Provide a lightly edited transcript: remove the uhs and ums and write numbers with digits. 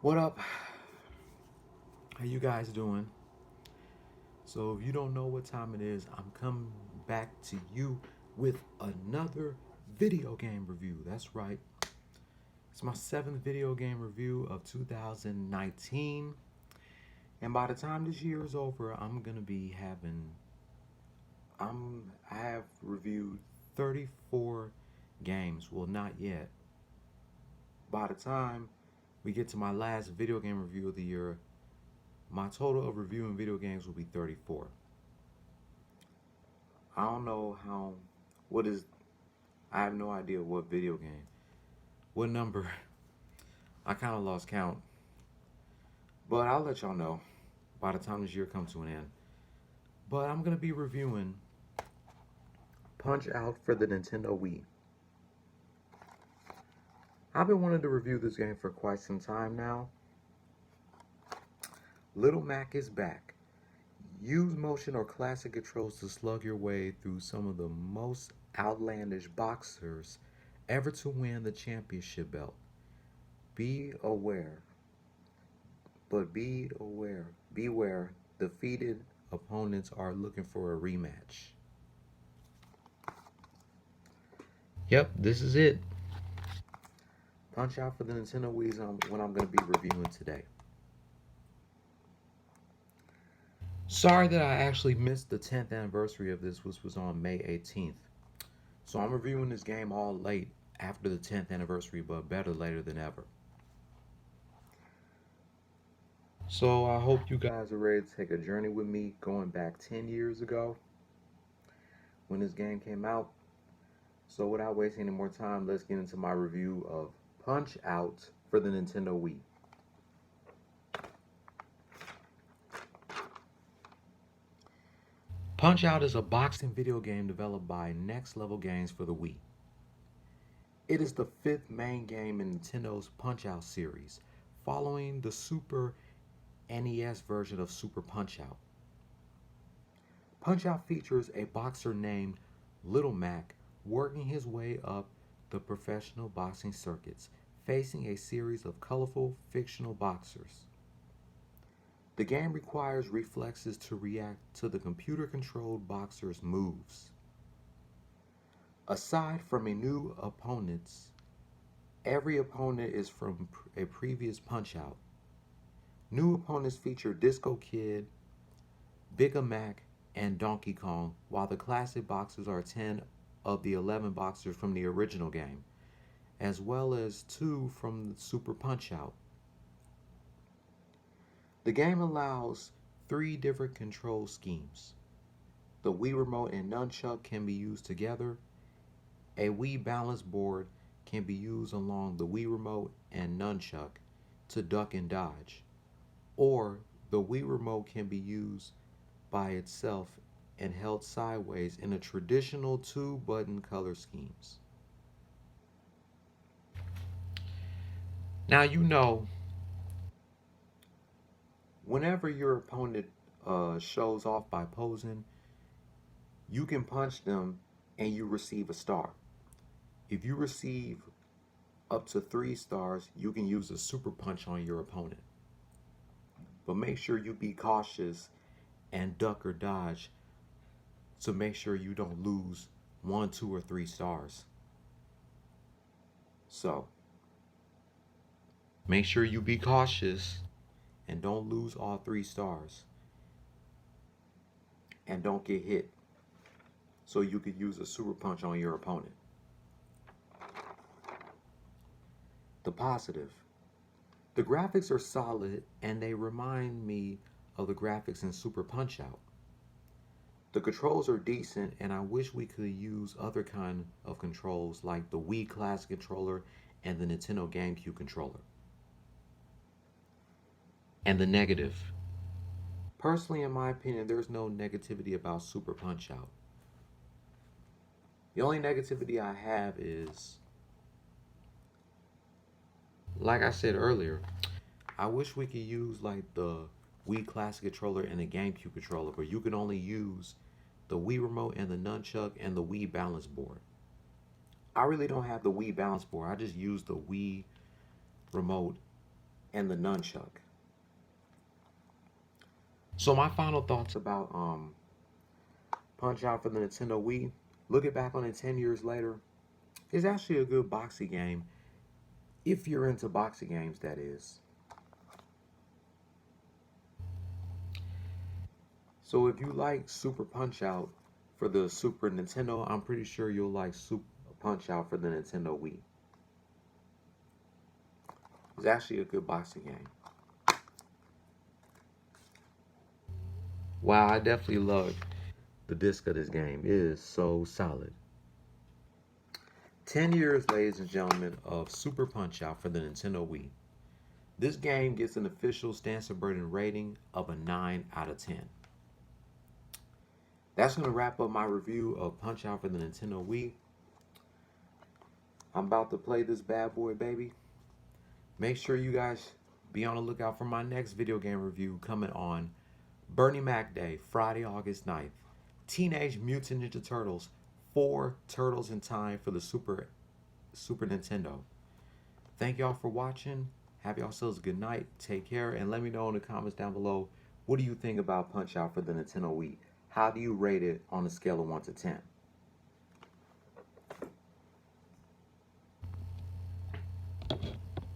What up? How you guys doing? So if you don't know what time it is, I'm coming back to you with another video game review. That's right. It's my seventh video game review of 2019. And by the time this year is over, I have reviewed 34 games. Well, not yet. By the time we get to my last video game review of the year, my total of reviewing video games will be 34. I don't know what is, I have no idea what video game, what number. I kind of lost count. But I'll let y'all know by the time this year comes to an end. But I'm going to be reviewing Punch Out for the Nintendo Wii. I've been wanting to review this game for quite some time now. Little Mac is back. Use motion or classic controls to slug your way through some of the most outlandish boxers ever to win the championship belt. Be aware, beware, defeated opponents are looking for a rematch. Yep, this is it. Punch Out for the Nintendo Wii is what I'm going to be reviewing today. Sorry that I actually missed the 10th anniversary of this, which was on May 18th. So I'm reviewing this game all late after the 10th anniversary, but better later than ever. So I hope you guys are ready to take a journey with me going back 10 years ago when this game came out. So without wasting any more time, let's get into my review of Punch Out for the Nintendo Wii. Punch Out is a boxing video game developed by Next Level Games for the Wii. It is the fifth main game in Nintendo's Punch Out series, following the Super NES version of Super Punch Out. Punch Out features a boxer named Little Mac working his way up the professional boxing circuits, facing a series of colorful fictional boxers. The game requires reflexes to react to the computer-controlled boxer's moves. Aside from a new opponents, every opponent is from a previous Punch-Out. New opponents feature Disco Kid, Big Mac, and Donkey Kong, while the classic boxers are 10 of the 11 boxers from the original game, as well as 2 from the Super Punch-Out. The game allows 3 different control schemes. The Wii Remote and Nunchuck can be used together. A Wii balance board can be used along the Wii Remote and Nunchuck to duck and dodge. Or the Wii Remote can be used by itself and held sideways in a traditional 2-button color schemes. Now you know, whenever your opponent shows off by posing, you can punch them and you receive a star. If you receive up to 3 stars, you can use a super punch on your opponent. But make sure you be cautious and duck or dodge to make sure you don't lose 1, 2, or 3 stars. So, make sure you be cautious and don't lose all 3 stars. And don't get hit so you could use a super punch on your opponent. The positive. The graphics are solid and they remind me of the graphics in Super Punch Out. The controls are decent and I wish we could use other kind of controls like the Wii Classic controller and the Nintendo GameCube controller. And the negative. Personally, in my opinion, there's no negativity about Super Punch Out. The only negativity I have is, like I said earlier, I wish we could use like the Wii Classic controller and the GameCube controller, but you can only use the Wii Remote and the Nunchuck and the Wii Balance Board. I really don't have the Wii Balance Board. I just use the Wii Remote and the nunchuck. So my final thoughts about Punch Out for the Nintendo Wii. Looking back on it 10 years later, it's actually a good boxing game if you're into boxing games, that is. So if you like Super Punch Out for the Super Nintendo, I'm pretty sure you'll like Super Punch Out for the Nintendo Wii. It's actually a good boxing game. Wow, I definitely love the disc of this game. It is so solid. 10 years, ladies and gentlemen, of Super Punch Out for the Nintendo Wii. This game gets an official Stanford Burden rating of a 9 out of 10. That's going to wrap up my review of Punch Out for the Nintendo Wii. I'm about to play this bad boy, baby. Make sure you guys be on the lookout for my next video game review coming on Bernie Mac Day, Friday, August 9th. Teenage Mutant Ninja Turtles, 4 Turtles in Time for the Super Nintendo. Thank y'all for watching. Have yourselves a good night. Take care, and let me know in the comments down below, what do you think about Punch Out for the Nintendo Wii? How do you rate it on a scale of 1 to 10?